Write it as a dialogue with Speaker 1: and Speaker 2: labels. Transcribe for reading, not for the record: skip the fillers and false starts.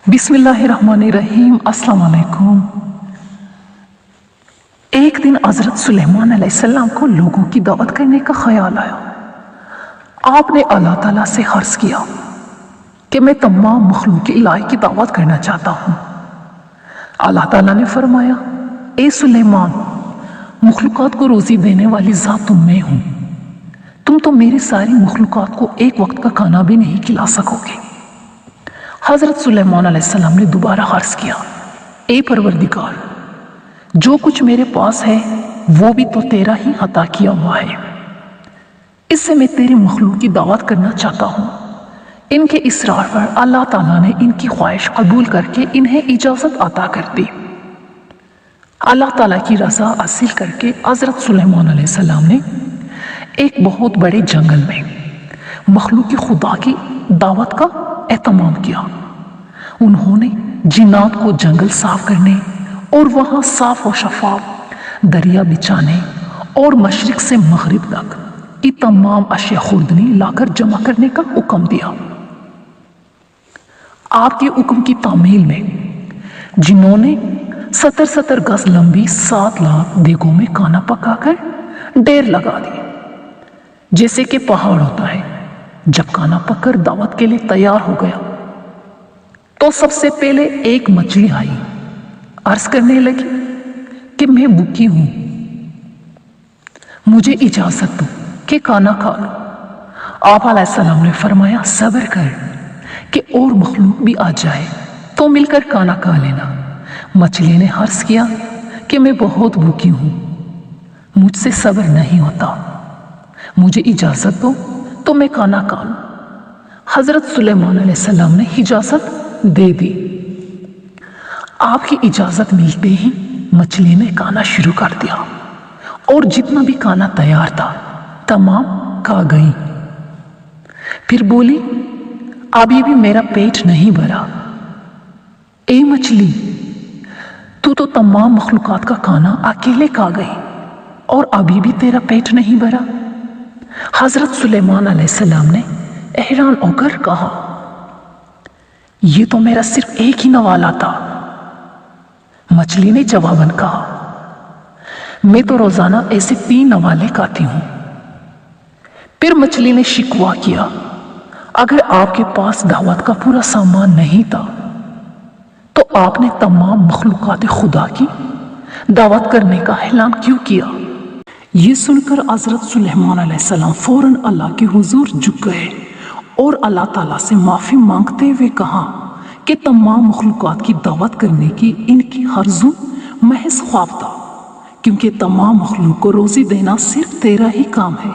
Speaker 1: बिस्मिल्लाहिर्रहमानिर्रहीम। अस्सलाम वालेकुम। एक दिन हज़रत सुलेमान अलैहिस्सलाम को लोगों की दावत करने का ख्याल आया। आपने अल्लाह ताला से अर्ज़ किया कि मैं तमाम मखलूक इलाही की दावत करना चाहता हूँ। अल्लाह ताला ने फरमाया, ए सुलेमान, मखलूक़ात को रोज़ी देने वाली ज़ात तुम मैं हूँ। तुम तो मेरी सारी मखलूक़ात को एक वक्त का खाना भी नहीं खिला सकोगे। हज़रत सुलेमान अलैहिस्सलाम ने दोबारा अर्ज़ किया, ए परवरदिगार, जो कुछ मेरे पास है वो भी तो तेरा ही अता किया हुआ है। इससे मैं तेरी मखलूक की दावत करना चाहता हूँ। इनके इसरार पर अल्लाह ताला ने इनकी ख्वाहिश कबूल करके इन्हें इजाज़त अता कर दी। अल्लाह ताला की रज़ा हासिल करके हज़रत सुलेमान अलैहिस्सलाम ने एक बहुत बड़े जंगल में मखलूक खुदा की दावत का एहतमाम किया। उन्होंने जिन्नात को जंगल साफ करने और वहाँ साफ और शफाफ दरिया बिछाने और मशरिक से मगरिब तक ये तमाम अशिया खुर्दनी लाकर जमा करने का हुक्म दिया। आपके हुक्म की तामील में जिन्होंने 70 गज लंबी 7 लाख देगों में खाना पकाकर ढेर लगा दिए। जैसे कि पहाड़ होता है, जब खाना पककर दावत के लिए तैयार हो गया तो सबसे पहले एक मछली आई, अर्ज करने लगी कि मैं भूखी हूं, मुझे इजाजत दो कि खाना खा लो। आप अलैहिस्सलाम ने फरमाया, सब्र कर कि और मखलूक भी आ जाए तो मिलकर खाना खा लेना। मछली ने अर्ज किया कि मैं बहुत भूखी हूं, मुझसे सब्र नहीं होता, मुझे इजाजत दो तो मैं खाना खा लूं। हजरत सुलेमान अलैहिस्सलाम ने इजाजत दे दी। आपकी इजाजत मिलते ही मछली ने खाना शुरू कर दिया और जितना भी खाना तैयार था तमाम खा गई। फिर बोली, अभी भी मेरा पेट नहीं भरा। ए मछली, तू तो तमाम मखलूकात का खाना अकेले खा गई और अभी भी तेरा पेट नहीं भरा। हजरत सुलेमान अलैहिस्सलाम ने हैरान होकर कहा, ये तो मेरा सिर्फ एक ही नवाला था। मछली ने जवाबन कहा, मैं तो रोजाना ऐसे 3 नवाले खाती हूं। फिर मछली ने शिकवा किया, अगर आपके पास दावत का पूरा सामान नहीं था तो आपने तमाम मखलूकात खुदा की दावत करने का ऐलान क्यों किया। ये सुनकर हज़रत सुलेमान अलैहिस्सलाम फौरन अल्लाह के हुजूर झुक गए और अल्लाह ताला से माफ़ी मांगते हुए कहा कि तमाम मखलूकात की दावत करने की इनकी हर्ज़ू महज ख्वाब था, क्योंकि तमाम मखलूक को रोज़ी देना सिर्फ तेरा ही काम है।